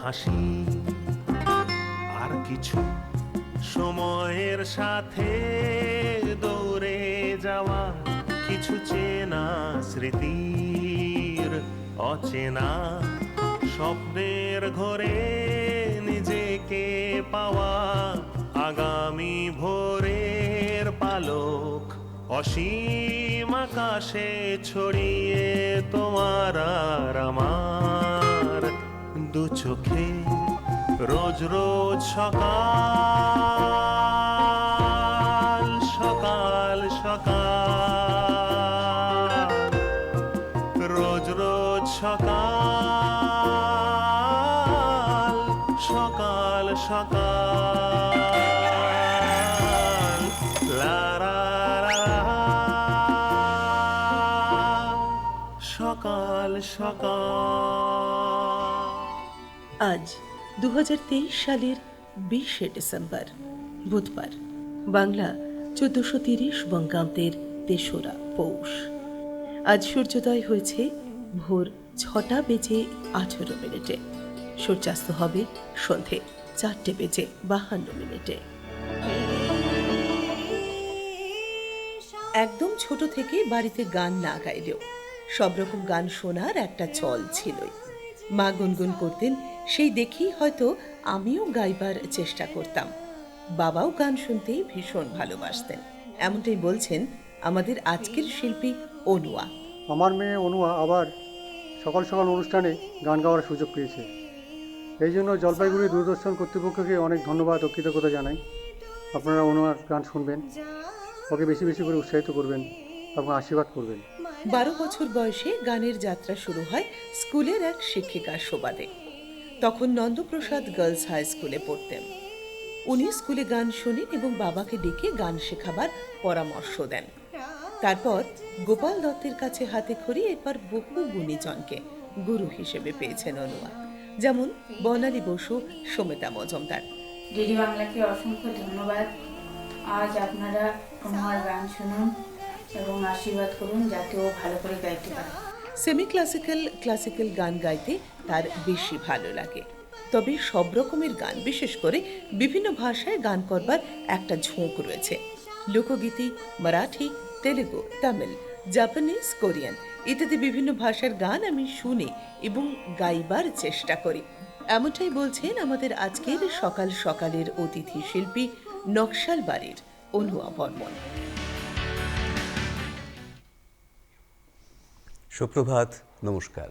হাসি আর কিছু সময়ের সাথে দৌড়ে যাওয়া কিছু চেনা স্মৃতির অচেনা স্বপ্নের ঘরে নিজেকে পাওয়া আগামী ভোরের পালক অসীম আকাশে ছড়িয়ে তোমার আর আমার দু চোখে রোজ রোজ সকাল সকাল সকাল রোজ রোজ সকাল সকাল সকাল লা লা লা সকাল সকাল। আজ 2023 সালের 20শে ডিসেম্বর বুধবার, বাংলা 1430 বঙ্গাব্দের 3রা পৌষ। আজ সূর্যোদয় হয়েছে ভোর 6:18 সূর্যাস্ত হবে সন্ধে 4:52 একদম ছোট থেকে বাড়িতে গান না গাইলেও সব রকম গান শোনার একটা চল ছিলই। মা গুনগুন করতেন, সেই দেখেই হয়তো আমিও গাইবার চেষ্টা করতাম। বাবাও গান শুনতে ভীষণ ভালোবাসতেন, এমনটাই বলছেন আমাদের আজকের শিল্পী অনুয়া। আমার মেয়ে অনুয়া আবার সকাল সকাল অনুষ্ঠানে গান গাওয়ার সুযোগ পেয়েছে। এই জন্য জলপাইগুড়ি দূরদর্শন কর্তৃপক্ষকে অনেক ধন্যবাদ ও কৃতজ্ঞতা জানাই। আপনারা অনুয়ার গান শুনবেন, ওকে বেশি বেশি করে উৎসাহিত করবেন এবং আশীর্বাদ করবেন। 12 বছর বয়সে গানের যাত্রা শুরু হয় স্কুলের এক শিক্ষিকার সুবাদে। তখন নন্দপ্রসাদ গার্লস হাই স্কুলে পড়তেন। উনি স্কুলে গান শোনেন এবং বাবাকে ডেকে গান শেখাবার পরামর্শ দেন। তারপর গোপাল দত্তের কাছে হাতে খড়ি এরপর বহু গুণীজনকে গুরু হিসেবে পেয়েছেন অনুয়া, যেমন বর্ণালী বসু, সমিতা মজুমদার। ডিডি বাংলাকে অসংখ্য ধন্যবাদ। আজ আপনারা অনুয়ার গান শুনুন এবং আশীর্বাদ করুন যাতে ও ভালো করে গাইতে পারে। সেমি ক্লাসিক্যাল গান গাইতে তার বেশি ভালো লাগে, তবে সব রকমের গান, বিশেষ করে বিভিন্ন ভাষায় গান করবার একটা ঝোঁক রয়েছে। লোকগীতি, মারাঠি, তেলেগু, তামিল, জাপানিজ, কোরিয়ান ইত্যাদি বিভিন্ন ভাষার গান আমি শুনি এবং গাইবার চেষ্টা করি। এমনটাই বলছেন আমাদের আজকের সকাল সকালের অতিথি শিল্পী নকশাল বাড়ির অনুয়া বর্মন। সুপ্রভাত, নমস্কার,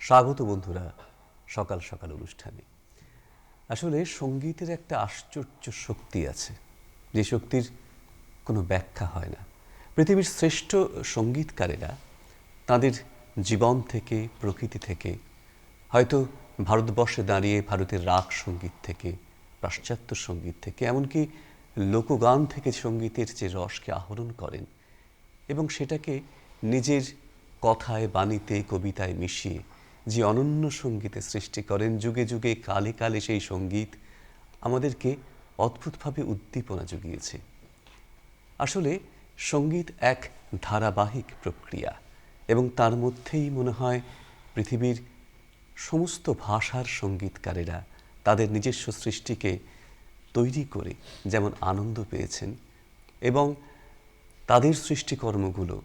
স্বাগত বন্ধুরা সকাল সকাল অনুষ্ঠানে। আসলে সঙ্গীতের একটা আশ্চর্য শক্তি আছে, যে শক্তির কোনো ব্যাখ্যা হয় না। পৃথিবীর শ্রেষ্ঠ সঙ্গীতকারেরা তাদের জীবন থেকে, প্রকৃতি থেকে, হয়তো ভারতবর্ষে দাঁড়িয়ে ভারতের রাগ সঙ্গীত থেকে, পাশ্চাত্য সঙ্গীত থেকে, এমনকি লোকগান থেকে সঙ্গীতের যে রসকে আহরণ করেন এবং সেটাকে নিজের কথায়, বাণীতে, কবিতায় মিশিয়ে যে অনন্য সঙ্গীতে সৃষ্টি করেন, যুগে যুগে কালে কালে সেই সঙ্গীত আমাদেরকে অদ্ভুতভাবে উদ্দীপনা জুগিয়েছে। আসলে সঙ্গীত এক ধারাবাহিক প্রক্রিয়া এবং তার মধ্যেই মনে হয় পৃথিবীর সমস্ত ভাষার সঙ্গীতকারেরা তাদের নিজস্ব সৃষ্টিকে তৈরি করে যেমন আনন্দ পেয়েছেন এবং তাদের সৃষ্টিকর্মগুলো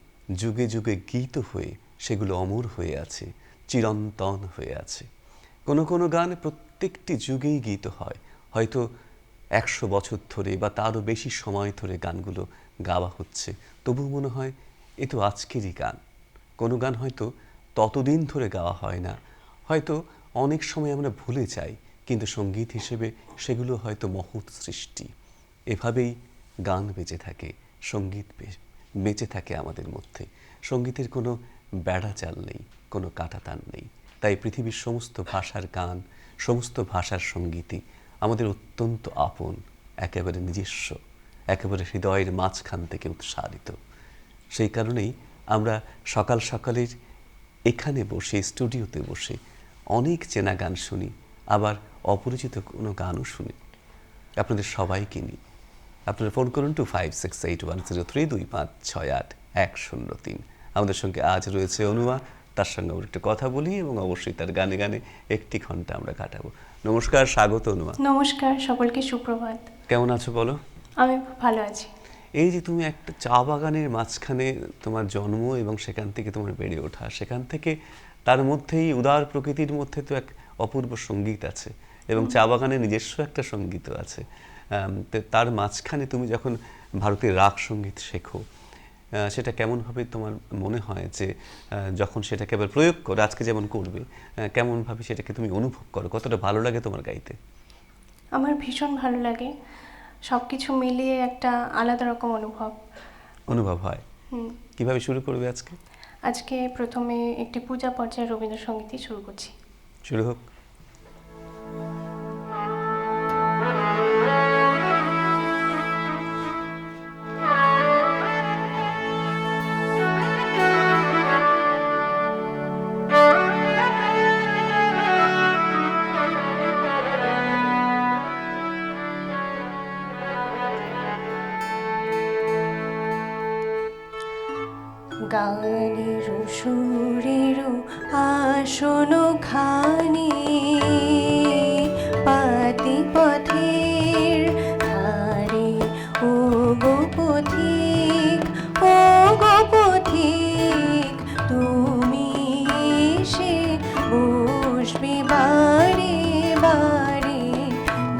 যুগে যুগে গীত হয়ে সেগুলো অমর হয়ে আছে, চিরন্তন হয়ে আছে। কোনো কোনো গান প্রত্যেকটি যুগেই গীত হয়, হয়তো 100 বছর ধরে বা তারও বেশি সময় ধরে গানগুলো গাওয়া হচ্ছে, তবু মনে হয় এ তো আজকেরই গান। কোনো গান হয়তো ততদিন ধরে গাওয়া হয় না, হয়তো অনেক সময় আমরা ভুলে যাই, কিন্তু সঙ্গীত হিসেবে সেগুলো হয়তো মহৎ সৃষ্টি। এভাবেই গান বেঁচে থাকে, সঙ্গীত বেঁচে থাকে আমাদের মধ্যে। সঙ্গীতের কোনো বেড়াজাল নেই, কোনো কাঁটাতান নেই। তাই পৃথিবীর সমস্ত ভাষার গান, সমস্ত ভাষার সঙ্গীতই আমাদের অত্যন্ত আপন, একেবারে নিজস্ব, একেবারে হৃদয়ের মাঝখান থেকে উৎসারিত। সেই কারণেই আমরা সকাল সকালের এখানে বসে, স্টুডিওতে বসে অনেক চেনা গান শুনি, আবার অপরিচিত কোনো গানও শুনি। আপনাদের সবাইকে নিই। আপনারা ফোন করুন 25681032568103। আমাদের সঙ্গে আজ রয়েছে অনুয়া, তার সঙ্গে আমরা একটু কথা বলি এবং অবশ্যই তার গানে গানে একটি ঘন্টা আমরা কাটাবো। নমস্কার, স্বাগত অনুমা। নমস্কার, সকলকে সুপ্রভাত। কেমন আছো বলো? আমি খুব ভালো আছি। এই যে তুমি একটা চা বাগানের মাঝখানে তোমার জন্ম এবং সেখান থেকে তোমার বেড়ে ওঠা, সেখান থেকে তার মধ্যেই উদার প্রকৃতির মধ্যে তো এক অপূর্ব সঙ্গীত আছে এবং চা বাগানের নিজস্ব একটা সঙ্গীতও আছে। তো তার মাঝখানে তুমি যখন ভারতের রাগ সঙ্গীত শেখো, সেটা কেমনভাবে তোমার মনে হয় যে যখন সেটাকে আবার প্রয়োগ করো, আজকে যেমন করবে, কেমনভাবে সেটাকে তুমি অনুভব করো, কতটা ভালো লাগে তোমার গাইতে? আমার ভীষণ ভালো লাগে, সব কিছু মিলিয়ে একটা আলাদা রকম অনুভব হয়। কিভাবে শুরু করবে আজকে? আজকে প্রথমে একটি পূজা পর্যায়ে রবীন্দ্রসঙ্গীতই শুরু করছি। শুরু হোক। গানের সুরের আসন খানি পাতি পথের ধারে, ও গো পথিক, ও গো পথিক, তুমি এসে বসবে বারে বারে।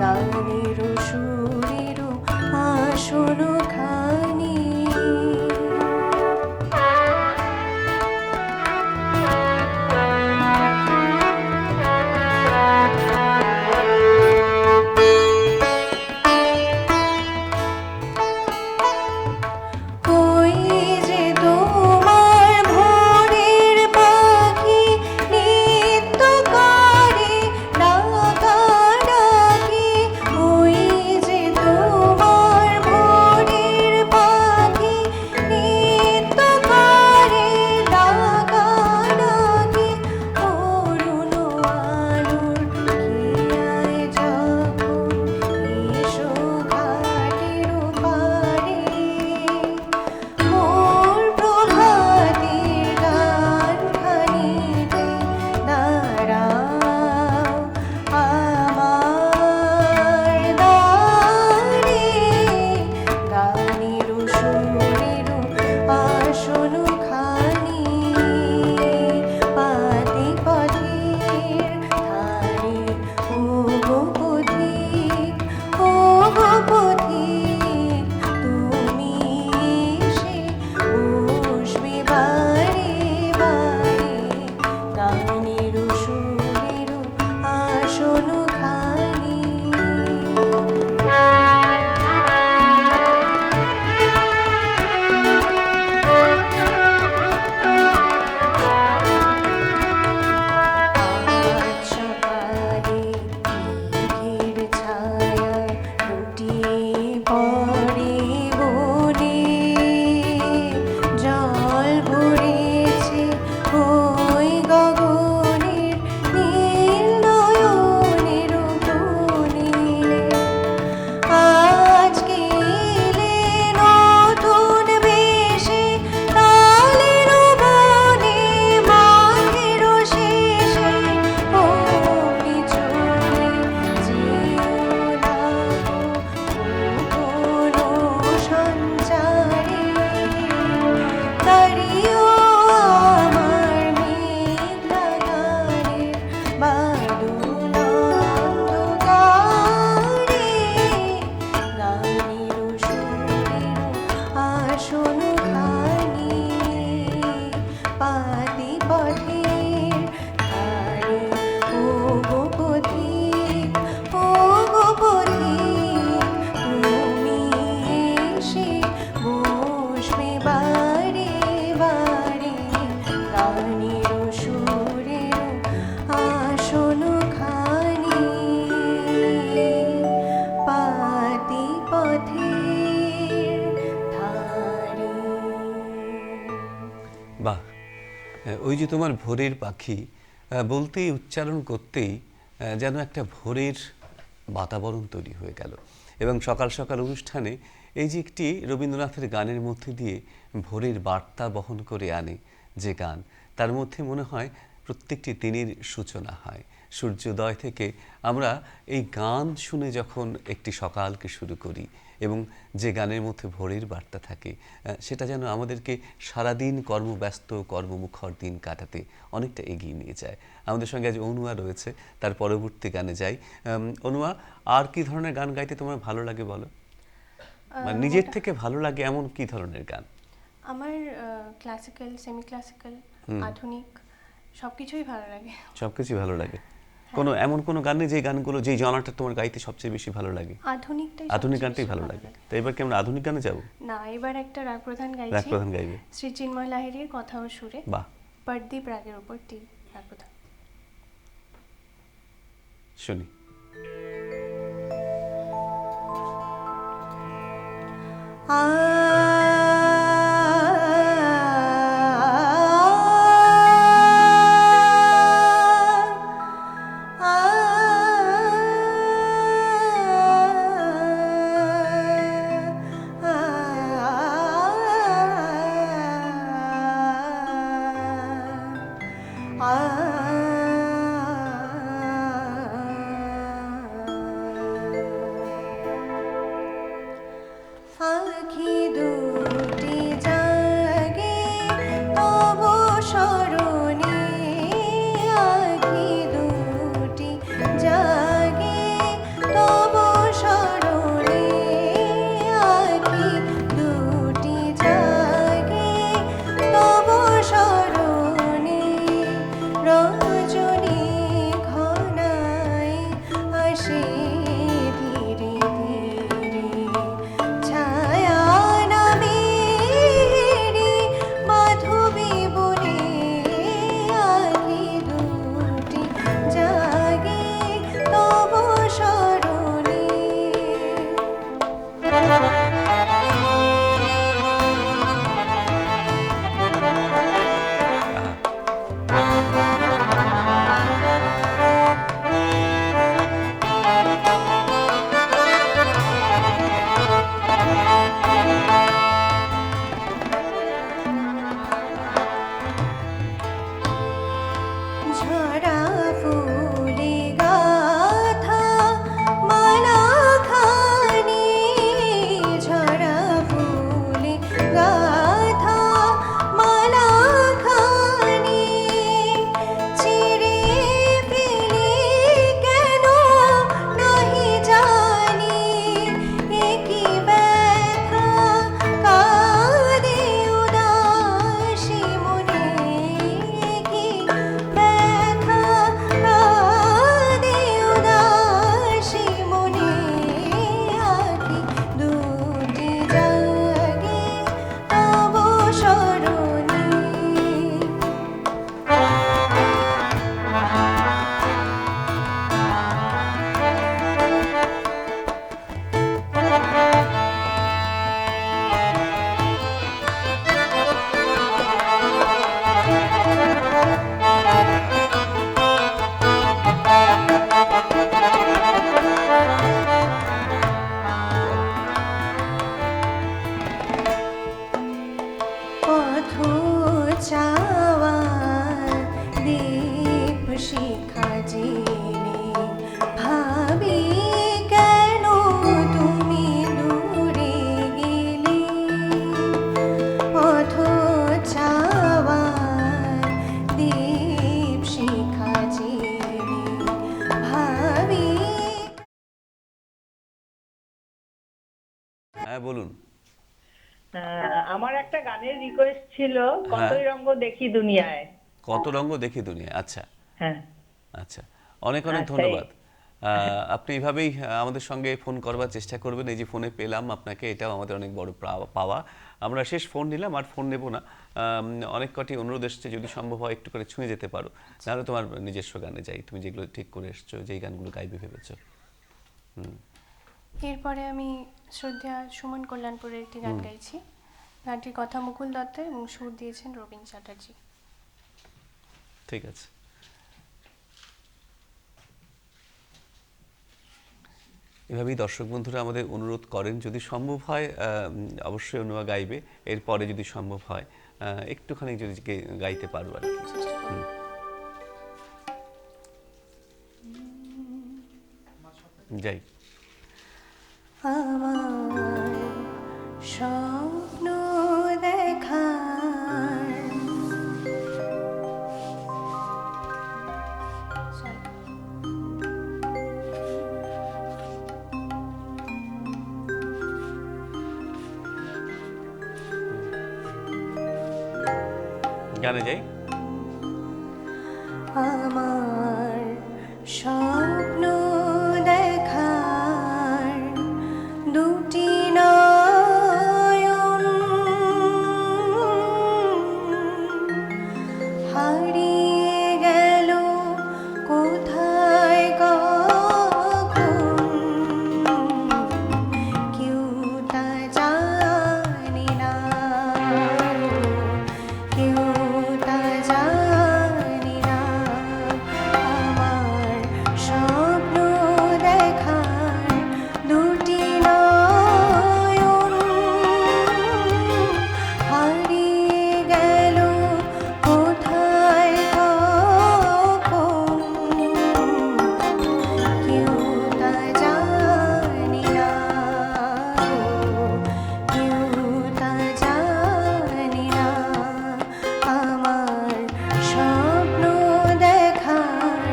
গানের সুরের আসন খানি। ওই যে তোমার ভোরের পাখি নৃত্য করে ডাকাডাকি, ওই যে তোমার ভোরের পাখি নৃত্য করে ডাকাডাকি, অরুণ আলোর খেয়ায় যখন এসো ঘাটের পারে, মোর প্রভাতের গানখানিতে দাঁড়াও আমার দ্বারে। গানের সুরের আসন খানি পাতি পথের ধারে, ও গো পথিক, ও গো পথিক, তুমি এসে বসবে বারে বারে। গানের সুরের আসন খানি। আজ সকালে মেঘের ছায়া লুটিয়ে পড়ে বনে, জল ভরেছে ওই গগনের নীল নয়নের কোণে। আজকে এলে নতুন বেশে কালের বনে, মাঘের শেষে ওই চলে যেও না গো কোনো সঞ্চারে। তারিও আমার মেঘলা গানের বাদল অন্ধকারে। গানের সুরের আসন খানি পাতি পথের ধারে, ও গো পথিক, ও গো পথিক, তুমি এসে বসবে বারে বারে। গানের সুরের আসন খানি পাতি পথের ধারে। বাহ! ওই যে তোমার ভোরের পাখি বলতেই, উচ্চারণ করতেই যেন একটা ভোরের বাতাবরণ তৈরি হয়ে গেল। এবং সকাল সকাল অনুষ্ঠানে এই যে একটি রবীন্দ্রনাথের গানের মধ্যে দিয়ে ভোরের বার্তা বহন করে আনে যে গান, তার মধ্যে মনে হয় প্রত্যেকটি দিনের সূচনা হয়। সূর্যোদয় থেকে আমরা এই গান শুনে যখন একটি সকালকে শুরু করি এবং যে গানের মধ্যে ভোরের বার্তা থাকে সেটা যেন আমাদেরকে সারাদিন কর্মব্যস্ত কর্মমুখর দিন কাটাতে অনেকটা এগিয়ে নিয়ে যায়। আমাদের সঙ্গে আজ অনুয়া রয়েছে, তার পরবর্তী গানে যাই। অনুয়া, আর কি ধরনের গান গাইতে তোমার ভালো লাগে বলো? মানে নিজের থেকে ভালো লাগে এমন কি ধরনের গান? আমার ক্লাসিক্যাল, সেমি ক্লাসিক্যাল, আধুনিক সব কিছুই ভালো লাগে। সব কিছুই ভালো লাগে। কোনো এমন কোনো গান নেই যে গানগুলো, যেই জনারটা তোমার গাইতে সবচেয়ে বেশি ভালো লাগে? আধুনিকটাই আধুনিক সবচেয়ে গানটাই বেশি ভালো লাগে। তো এবার কি আমরা আধুনিক গানে যাব? না, এবার একটা রাগ প্রধান রাগ গাইছি, প্রধান গাইবে? শ্রী চিন্ময় লাহিড়ীর কথা ও সুরে, বাহ, পরদীপ রাগের উপর তীর, রাগ প্রধান। শুনি। আঁখি দুটি জাগে তব স্মরণে, আঁখি দুটি জাগে তব স্মরণে, আঁখি দুটি জাগে তব স্মরণে, রজনী ঘনায় আসে ধীরে ধীরে, ছায়া নামেরি মাধবী বনে, আঁখি দুটি জাগে তব স্মরণে। ঝরা ফুলে গাথা মালাখানি, ঝরা ফুলে গাথা মালাখানি, ছিঁড়ে ফেলি কেন নাহি জানি, একি ব্যথা কাঁদে উদাসী মনে, একি ব্যথা কাঁদে উদাসী মনে, আঁখি দুটি জাগে তব স্মরণে। পথ চাওয়া দীপ শিখা জেনে, ভাবি কেন তুমি দূরে গেলে, পথ চাওয়া দীপ শিখা জেনে, ভাবি। হ্যাঁ বলুন। আমার একটা গানের রিকোয়েস্ট ছিল, কতই রঙ্গ দেখি দুনিয়ায়। কত রঙ্গ দেখি দুনিয়া, আচ্ছা হ্যাঁ, আচ্ছা, অনেক অনেক আচ্ছা, ধন্যবাদ। আপনি এইভাবেই আমাদের সঙ্গে ফোন করবার চেষ্টা করবেন। এই যে ফোনে পেলাম আপনাকে, এটাও আমাদের অনেক বড় পাওয়া। আমরা শেষ ফোন নিলাম, আর ফোন নেব না। অনেক কটি অনুরোধ এসছে, যদি সম্ভব হয় একটু করে ছুঁয়ে যেতে পারো, নাহলে তোমার নিজস্ব গানে যাই, তুমি যেগুলো ঠিক করে এসছো, যেই গানগুলো গাইবে ভেবেছো। এরপরে আমি শ্রদ্ধা সুমন কল্যাণপুরের একটি গান গাইছি। গানটির কথা মুকুল দত্ত এবং সুর দিয়েছেন রবীন চ্যাটার্জি। ঠিক আছে। এভাবেই দর্শক বন্ধুরা আমাদের অনুরোধ করেন, যদি সম্ভব হয় অবশ্যই অনুয়া গাইবে, এরপরে যদি সম্ভব হয় একটুখানি যদি গাইতে পারো আর কি। যাই। আমার স্বপ্ন দেখার গানে যাই। আমার স্বপ্ন দেখার দুটি নয়ন হারিয়ে গেল কোথায় কখন কেউ তা জানে না, কেউ তা জানে না। আমার স্বপ্ন দেখার দুটি নয়ন হারিয়ে গেল কোথায় কখন কেউ তা জানে না, কেউ তা জানে না। আমার স্বপ্ন দেখার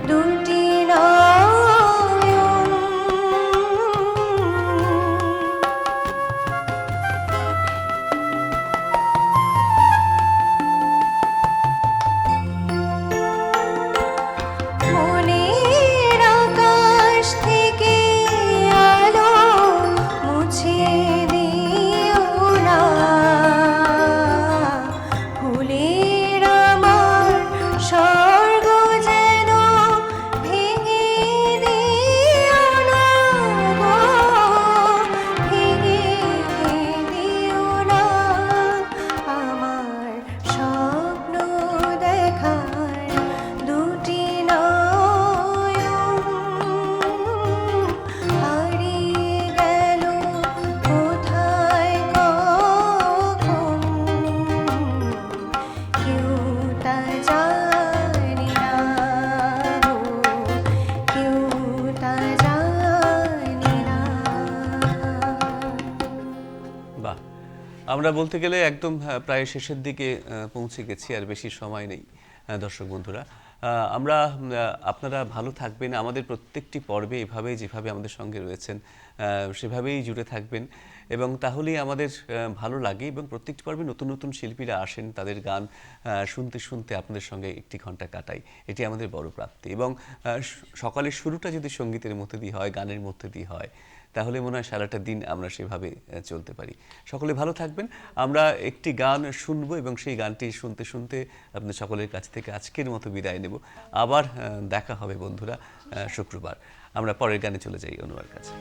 দুটি নয়ন মনের আকাশ থেকে আলো মুছে দিও না, ফুলের আমার স্বর্গ যেন ভেঙে দিও না গো, ভেঙে দিও না। আমার স্বপ্ন দেখার দুটি নয়ন হারিয়ে গেল কোথায় কখন কেউ তা জানে না গো, কেউ তা জানে না। বাহ, আমরা বলতে গেলে একদম প্রায় শেষের দিকে পৌঁছে গেছি, আর বেশি সময় নেই। দর্শক বন্ধুরা, আমরা আপনারা ভালো থাকবেন, আমাদের প্রত্যেকটি পর্বে এভাবেই যেভাবে আমাদের সঙ্গে রয়েছেন সেভাবেই জুড়ে থাকবেন, এবং তাহলেই আমাদের ভালো লাগে। এবং প্রত্যেকটি পর্বে নতুন নতুন শিল্পীরা আসেন, তাদের গান শুনতে শুনতে আপনাদের সঙ্গে একটি ঘন্টা কাটাই, এটি আমাদের বড় প্রাপ্তি। এবং সকালের শুরুটা যদি সঙ্গীতের মধ্যে দিয়ে হয়, গানের মধ্যে দিয়ে হয়, তাহলে মনে হয় সারাটা দিন আমরা সেভাবে চলতে পারি। সকলে ভালো থাকবেন। আমরা একটি গান শুনবো এবং সেই গানটি শুনতে শুনতে আপনাদের সকলের কাছ থেকে আজকের মতো বিদায় নেব। আবার দেখা হবে বন্ধুরা শুক্রবার। আমরা পরের গানে চলে যাই অনুয়ার কাছে।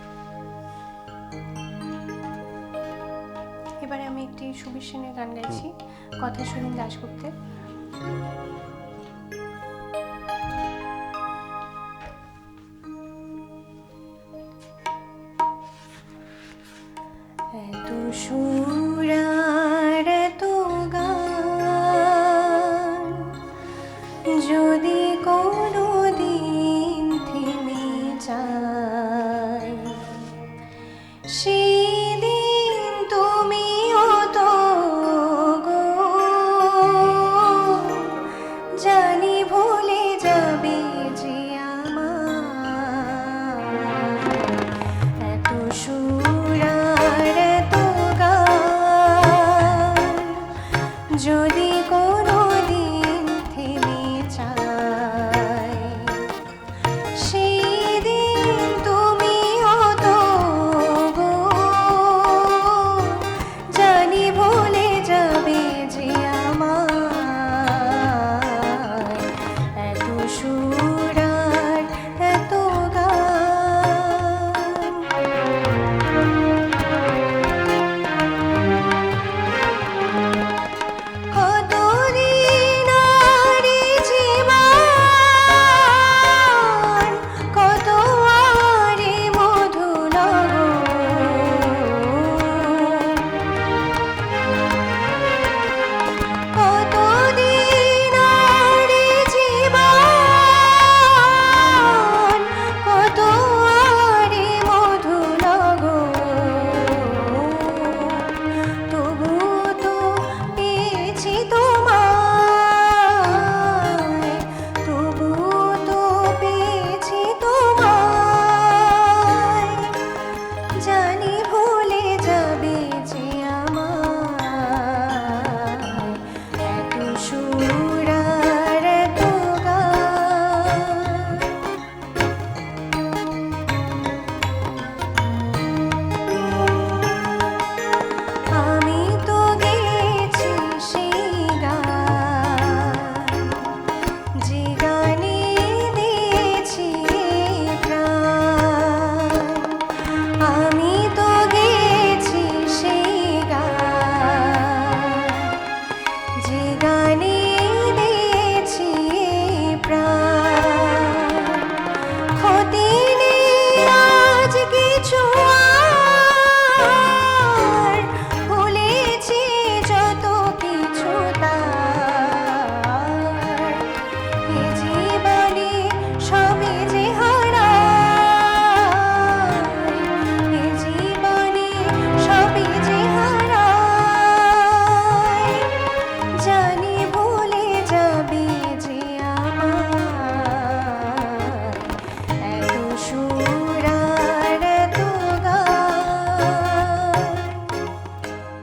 এবারে আমি একটি সুবীর সেনের গান গাইছি, কথা সুনীল দাশগুপ্তের। এত সুর